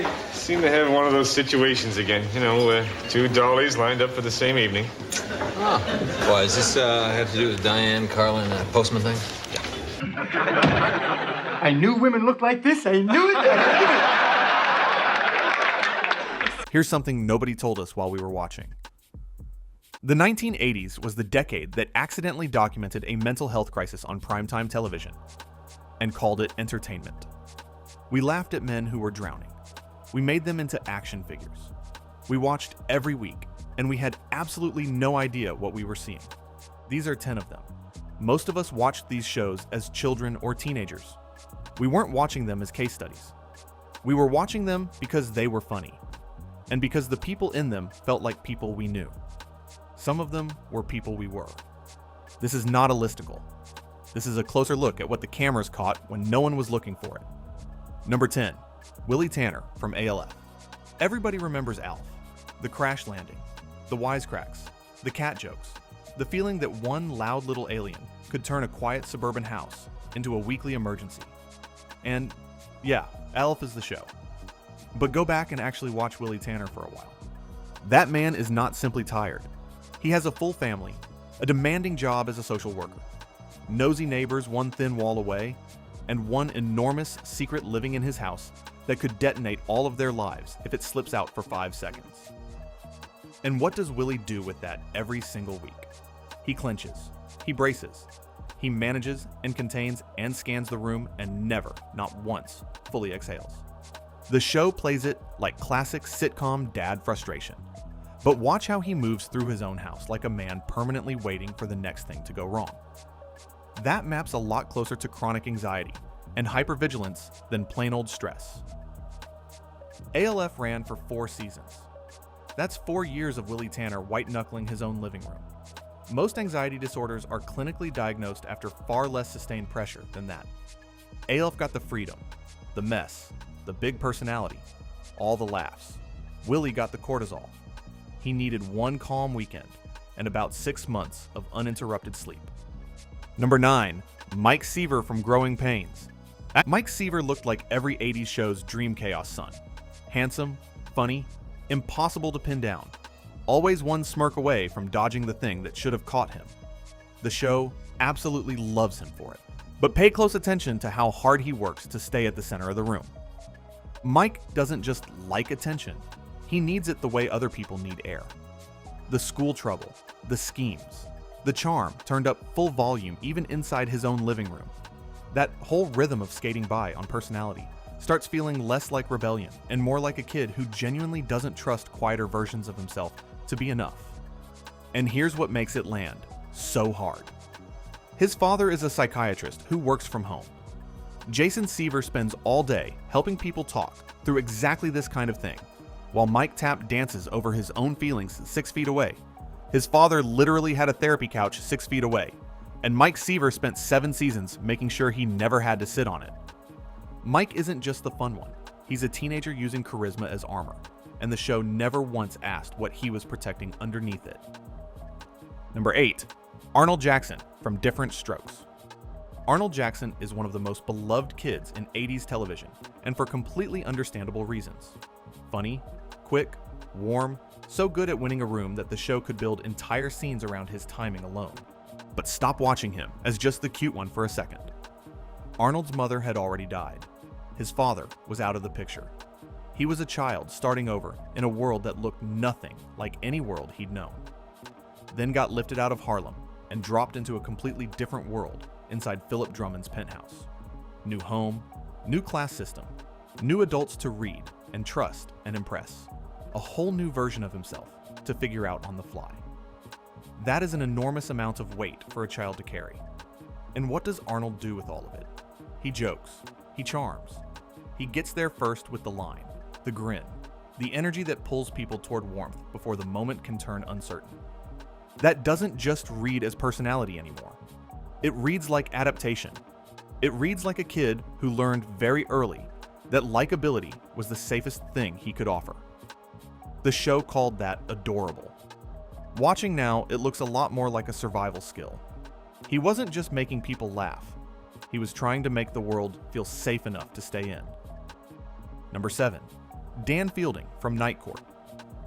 I seem to have one of those situations again. Two dollies lined up for the same evening. Oh. Why, does this have to do with Diane, Carlin, and the postman thing? Yeah. I knew women looked like this. I knew it. Here's something nobody told us while we were watching. The 1980s was the decade that accidentally documented a mental health crisis on primetime television and called it entertainment. We laughed at men who were drowning. We made them into action figures. We watched every week, and we had absolutely no idea what we were seeing. These are 10 of them. Most of us watched these shows as children or teenagers. We weren't watching them as case studies. We were watching them because they were funny, and because the people in them felt like people we knew. Some of them were people we were. This is not a listicle. This is a closer look at what the cameras caught when no one was looking for it. Number 10, Willie Tanner from ALF. Everybody remembers ALF. The crash landing, the wisecracks, the cat jokes, the feeling that one loud little alien could turn a quiet suburban house into a weekly emergency. And yeah, ALF is the show. But go back and actually watch Willie Tanner for a while. That man is not simply tired. He has a full family, a demanding job as a social worker, nosy neighbors one thin wall away, and one enormous secret living in his house that could detonate all of their lives if it slips out for 5 seconds. And what does Willie do with that every single week? He clenches, he braces, he manages and contains and scans the room and never, not once, fully exhales. The show plays it like classic sitcom dad frustration. But watch how he moves through his own house like a man permanently waiting for the next thing to go wrong. That maps a lot closer to chronic anxiety and hypervigilance than plain old stress. ALF ran for 4 seasons. That's 4 years of Willie Tanner white-knuckling his own living room. Most anxiety disorders are clinically diagnosed after far less sustained pressure than that. ALF got the freedom, the mess, the big personality, all the laughs. Willie got the cortisol. He needed 1 calm weekend and about 6 months of uninterrupted sleep. Number 9, Mike Seaver from Growing Pains. Mike Seaver looked like every 80s show's dream chaos son. Handsome, funny, impossible to pin down. Always one smirk away from dodging the thing that should have caught him. The show absolutely loves him for it. But pay close attention to how hard he works to stay at the center of the room. Mike doesn't just like attention. He needs it the way other people need air. The school trouble, the schemes, the charm turned up full volume even inside his own living room. That whole rhythm of skating by on personality starts feeling less like rebellion and more like a kid who genuinely doesn't trust quieter versions of himself to be enough. And here's what makes it land so hard. His father is a psychiatrist who works from home. Jason Seaver spends all day helping people talk through exactly this kind of thing, while Mike Tapp dances over his own feelings 6 feet away. His father literally had a therapy couch 6 feet away, and Mike Seaver spent 7 seasons making sure he never had to sit on it. Mike isn't just the fun one. He's a teenager using charisma as armor, and the show never once asked what he was protecting underneath it. Number 8, Arnold Jackson from Diff'rent Strokes. Arnold Jackson is one of the most beloved kids in 80s television, and for completely understandable reasons. Funny, quick, warm, so good at winning a room that the show could build entire scenes around his timing alone. But stop watching him as just the cute one for a second. Arnold's mother had already died. His father was out of the picture. He was a child starting over in a world that looked nothing like any world he'd known. Then got lifted out of Harlem and dropped into a completely different world inside Philip Drummond's penthouse. New home, new class system, new adults to read and trust and impress. A whole new version of himself to figure out on the fly. That is an enormous amount of weight for a child to carry. And what does Arnold do with all of it? He jokes, he charms. He gets there first with the line, the grin, the energy that pulls people toward warmth before the moment can turn uncertain. That doesn't just read as personality anymore. It reads like adaptation. It reads like a kid who learned very early that likability was the safest thing he could offer. The show called that adorable. Watching now, it looks a lot more like a survival skill. He wasn't just making people laugh. He was trying to make the world feel safe enough to stay in. Number 7, Dan Fielding from Night Court.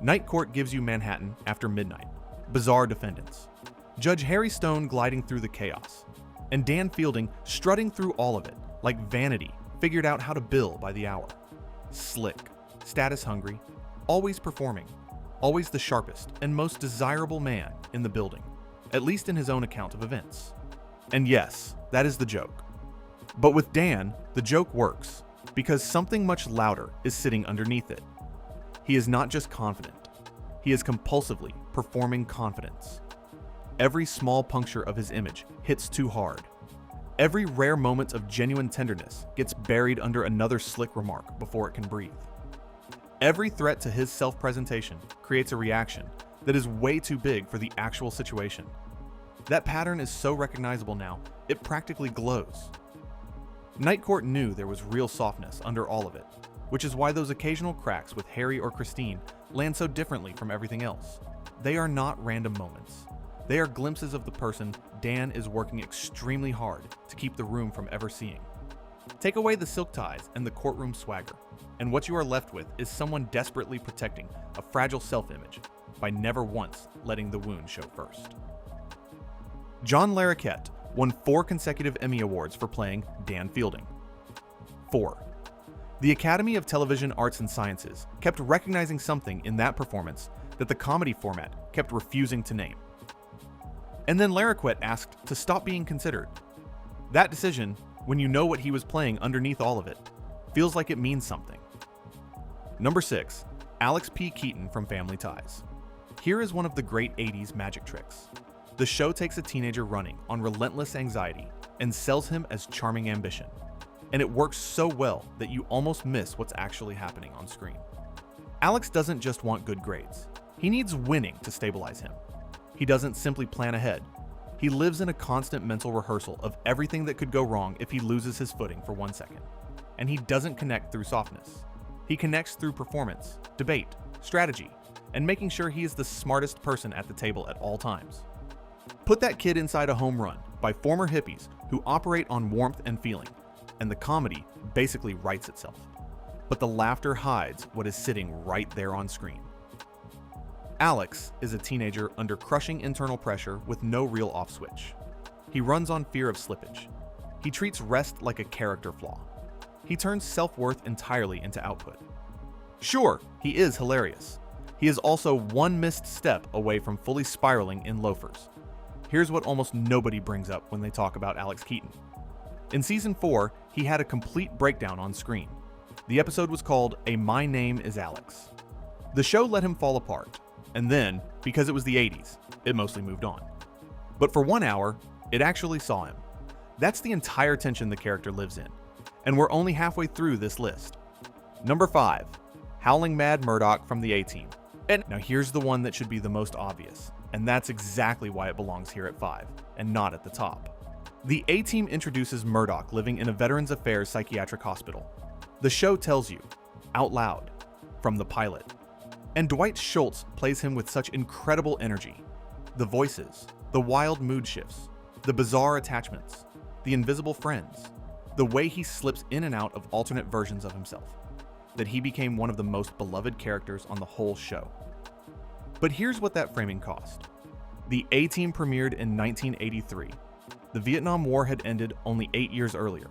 Night Court gives you Manhattan after midnight, bizarre defendants, Judge Harry Stone gliding through the chaos, and Dan Fielding strutting through all of it like Vanity figured out how to bill by the hour. Slick, status hungry, always performing, always the sharpest and most desirable man in the building, at least in his own account of events. And yes, that is the joke. But with Dan, the joke works because something much louder is sitting underneath it. He is not just confident, he is compulsively performing confidence. Every small puncture of his image hits too hard. Every rare moment of genuine tenderness gets buried under another slick remark before it can breathe. Every threat to his self-presentation creates a reaction that is way too big for the actual situation. That pattern is so recognizable now, it practically glows. Night Court knew there was real softness under all of it, which is why those occasional cracks with Harry or Christine land so differently from everything else. They are not random moments. They are glimpses of the person Dan is working extremely hard to keep the room from ever seeing. Take away the silk ties and the courtroom swagger, and what you are left with is someone desperately protecting a fragile self-image by never once letting the wound show first. John Larroquette won 4 consecutive Emmy Awards for playing Dan Fielding. 4. The Academy of Television Arts and Sciences kept recognizing something in that performance that the comedy format kept refusing to name. And then Larroquette asked to stop being considered. That decision, when you know what he was playing underneath all of it, feels like it means something. Number 6. Alex P. Keaton from Family Ties. Here is one of the great 80s magic tricks. The show takes a teenager running on relentless anxiety and sells him as charming ambition. And it works so well that you almost miss what's actually happening on screen. Alex doesn't just want good grades. He needs winning to stabilize him. He doesn't simply plan ahead. He lives in a constant mental rehearsal of everything that could go wrong if he loses his footing for 1 second. And he doesn't connect through softness. He connects through performance, debate, strategy, and making sure he is the smartest person at the table at all times. Put that kid inside a home run by former hippies who operate on warmth and feeling, and the comedy basically writes itself. But the laughter hides what is sitting right there on screen. Alex is a teenager under crushing internal pressure with no real off switch. He runs on fear of slippage. He treats rest like a character flaw. He turns self-worth entirely into output. Sure, he is hilarious. He is also one missed step away from fully spiraling in loafers. Here's what almost nobody brings up when they talk about Alex Keaton. In season 4, he had a complete breakdown on screen. The episode was called A My Name is Alex. The show let him fall apart, and then, because it was the 80s, it mostly moved on. But for 1 hour, it actually saw him. That's the entire tension the character lives in, and we're only halfway through this list. Number 5, Howling Mad Murdoch from the A-Team. And now here's the one that should be the most obvious, and that's exactly why it belongs here at 5, and not at the top. The A-Team introduces Murdoch living in a Veterans Affairs psychiatric hospital. The show tells you, out loud, from the pilot. And Dwight Schultz plays him with such incredible energy. The voices, the wild mood shifts, the bizarre attachments, the invisible friends, the way he slips in and out of alternate versions of himself, that he became one of the most beloved characters on the whole show. But here's what that framing cost. The A-Team premiered in 1983. The Vietnam War had ended only 8 years earlier.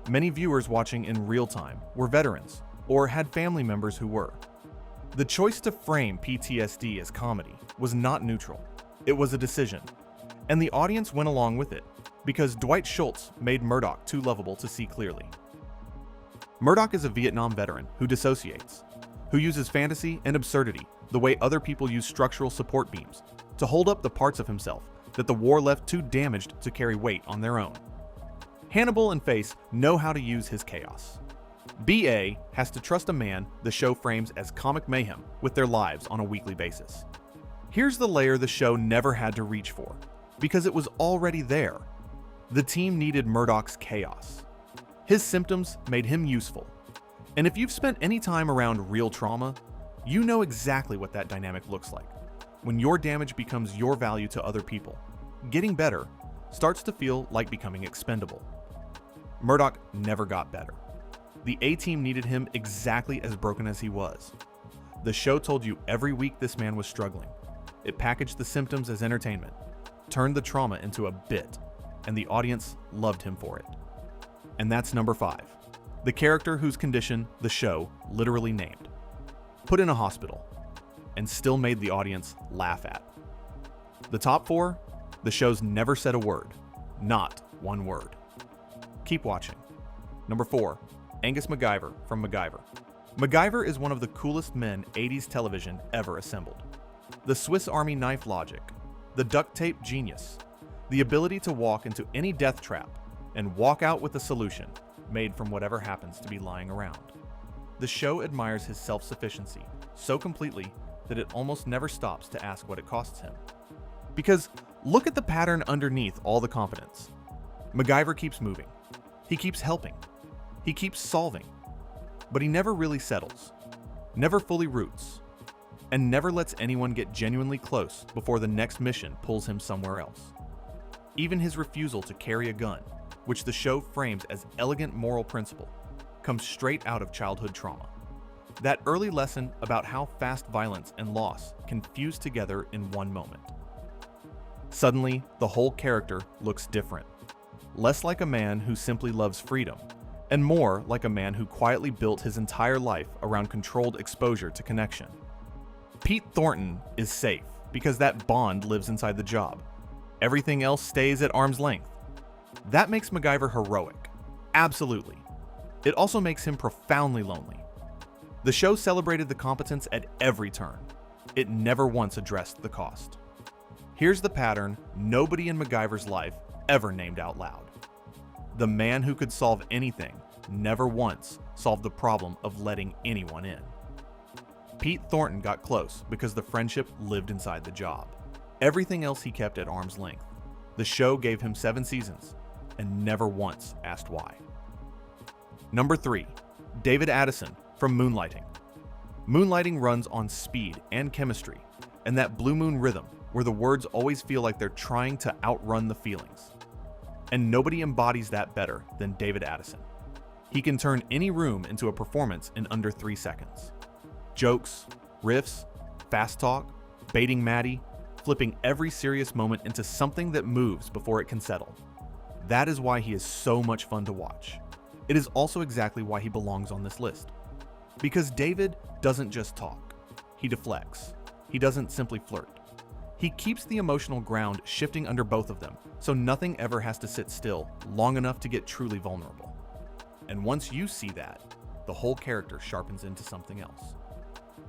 Many viewers watching in real time were veterans or had family members who were. The choice to frame PTSD as comedy was not neutral. It was a decision. And the audience went along with it because Dwight Schultz made Murdoch too lovable to see clearly. Murdoch is a Vietnam veteran who dissociates, who uses fantasy and absurdity the way other people use structural support beams to hold up the parts of himself that the war left too damaged to carry weight on their own. Hannibal and Face know how to use his chaos. B.A. has to trust a man the show frames as comic mayhem with their lives on a weekly basis. Here's the layer the show never had to reach for, because it was already there. The team needed Murdoch's chaos. His symptoms made him useful. And if you've spent any time around real trauma, you know exactly what that dynamic looks like. When your damage becomes your value to other people, getting better starts to feel like becoming expendable. Murdoch never got better. The A-Team needed him exactly as broken as he was. The show told you every week this man was struggling. It packaged the symptoms as entertainment, turned the trauma into a bit, and the audience loved him for it. And that's number 5. The character whose condition the show literally named. Put in a hospital, and still made the audience laugh at. The top 4, the show's never said a word. Not one word. Keep watching. Number 4, Angus MacGyver from MacGyver. MacGyver is one of the coolest men 80s television ever assembled. The Swiss Army knife logic, the duct tape genius, the ability to walk into any death trap and walk out with a solution made from whatever happens to be lying around. The show admires his self-sufficiency so completely that it almost never stops to ask what it costs him. Because look at the pattern underneath all the competence. MacGyver keeps moving. He keeps helping. He keeps solving. But he never really settles, never fully roots, and never lets anyone get genuinely close before the next mission pulls him somewhere else. Even his refusal to carry a gun, which the show frames as elegant moral principle, comes straight out of childhood trauma. That early lesson about how fast violence and loss can fuse together in one moment. Suddenly, the whole character looks different. Less like a man who simply loves freedom, and more like a man who quietly built his entire life around controlled exposure to connection. Pete Thornton is safe because that bond lives inside the job. Everything else stays at arm's length. That makes MacGyver heroic. Absolutely. It also makes him profoundly lonely. The show celebrated the competence at every turn. It never once addressed the cost. Here's the pattern nobody in MacGyver's life ever named out loud. The man who could solve anything never once solved the problem of letting anyone in. Pete Thornton got close because the friendship lived inside the job. Everything else he kept at arm's length. The show gave him 7 seasons and never once asked why. Number 3, David Addison from Moonlighting. Moonlighting runs on speed and chemistry and that blue moon rhythm where the words always feel like they're trying to outrun the feelings. And nobody embodies that better than David Addison. He can turn any room into a performance in under 3 seconds. Jokes, riffs, fast talk, baiting Maddie, flipping every serious moment into something that moves before it can settle. That is why he is so much fun to watch. It is also exactly why he belongs on this list. Because David doesn't just talk. He deflects. He doesn't simply flirt. He keeps the emotional ground shifting under both of them, so nothing ever has to sit still long enough to get truly vulnerable. And once you see that, the whole character sharpens into something else.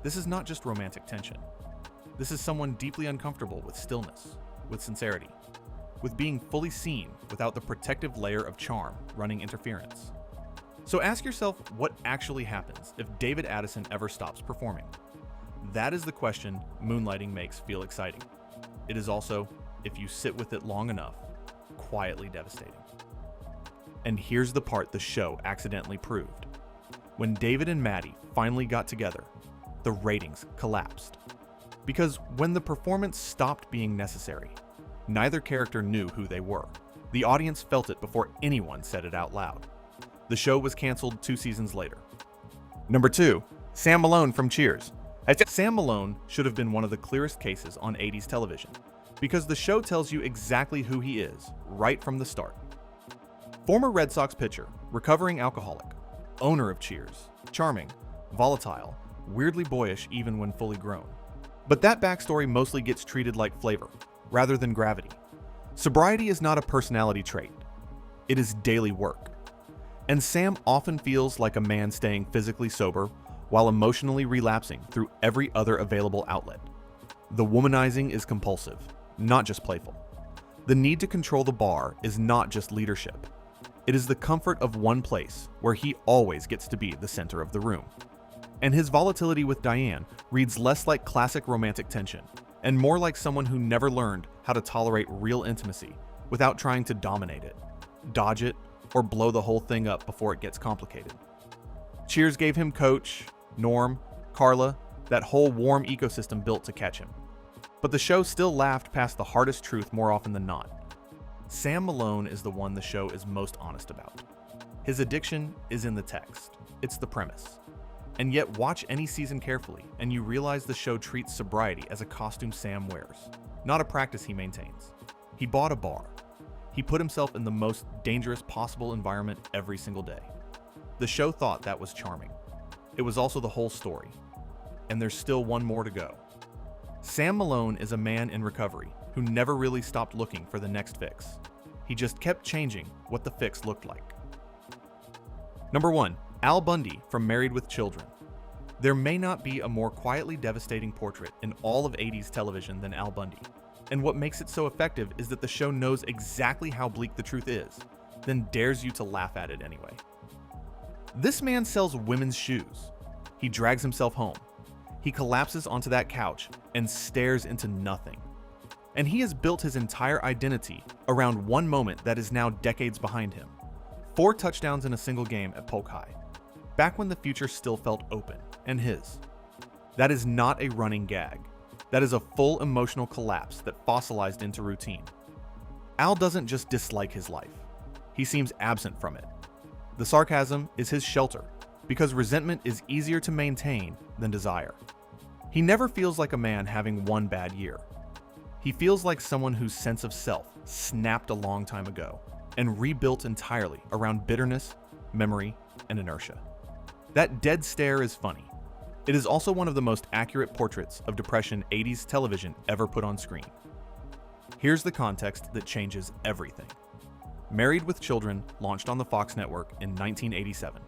This is not just romantic tension. This is someone deeply uncomfortable with stillness, with sincerity, with being fully seen without the protective layer of charm running interference. So ask yourself what actually happens if David Addison ever stops performing. That is the question Moonlighting makes feel exciting. It is also, if you sit with it long enough, quietly devastating. And here's the part the show accidentally proved. When David and Maddie finally got together, the ratings collapsed. Because when the performance stopped being necessary, neither character knew who they were. The audience felt it before anyone said it out loud. The show was canceled 2 seasons later. Number 2, Sam Malone from Cheers. Sam Malone should have been one of the clearest cases on 80s television, because the show tells you exactly who he is, right from the start. Former Red Sox pitcher, recovering alcoholic, owner of Cheers, charming, volatile, weirdly boyish even when fully grown. But that backstory mostly gets treated like flavor, rather than gravity. Sobriety is not a personality trait. It is daily work. And Sam often feels like a man staying physically sober while emotionally relapsing through every other available outlet. The womanizing is compulsive, not just playful. The need to control the bar is not just leadership. It is the comfort of one place where he always gets to be the center of the room. And his volatility with Diane reads less like classic romantic tension and more like someone who never learned how to tolerate real intimacy without trying to dominate it, dodge it, or blow the whole thing up before it gets complicated. Cheers gave him Coach, Norm, Carla, that whole warm ecosystem built to catch him. But the show still laughed past the hardest truth more often than not. Sam Malone is the one the show is most honest about. His addiction is in the text. it's the premise. And yet watch any season carefully and you realize the show treats sobriety as a costume Sam wears, not a practice he maintains. He bought a bar. He put himself in the most dangerous possible environment every single day. The show thought that was charming. It was also the whole story. And there's still one more to go. Sam Malone is a man in recovery who never really stopped looking for the next fix. He just kept changing what the fix looked like. Number 1. Al Bundy from Married with Children. There may not be a more quietly devastating portrait in all of 80s television than Al Bundy. And what makes it so effective is that the show knows exactly how bleak the truth is, then dares you to laugh at it anyway. This man sells women's shoes. He drags himself home. He collapses onto that couch and stares into nothing. And he has built his entire identity around one moment that is now decades behind him. 4 touchdowns in a single game at Polk High, back when the future still felt open and his. That is not a running gag. That is a full emotional collapse that fossilized into routine. Al doesn't just dislike his life. He seems absent from it. The sarcasm is his shelter, because resentment is easier to maintain than desire. He never feels like a man having one bad year. He feels like someone whose sense of self snapped a long time ago and rebuilt entirely around bitterness, memory, and inertia. That dead stare is funny. It is also one of the most accurate portraits of depression 80s television ever put on screen. Here's the context that changes everything. Married with Children launched on the Fox network in 1987.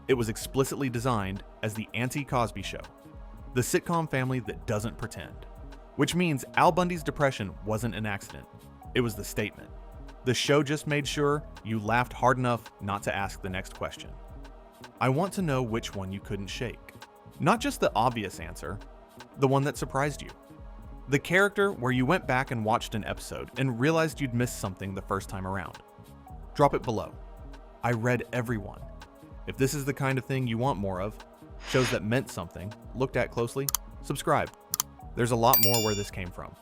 It was explicitly designed as the anti-Cosby Show, the sitcom family that doesn't pretend. Which means Al Bundy's depression wasn't an accident. It was the statement. The show just made sure you laughed hard enough not to ask the next question. I want to know which one you couldn't shake. Not just the obvious answer, the one that surprised you. The character where you went back and watched an episode and realized you'd missed something the first time around. Drop it below. I read every one. If this is the kind of thing you want more of, shows that meant something, looked at closely, subscribe. There's a lot more where this came from.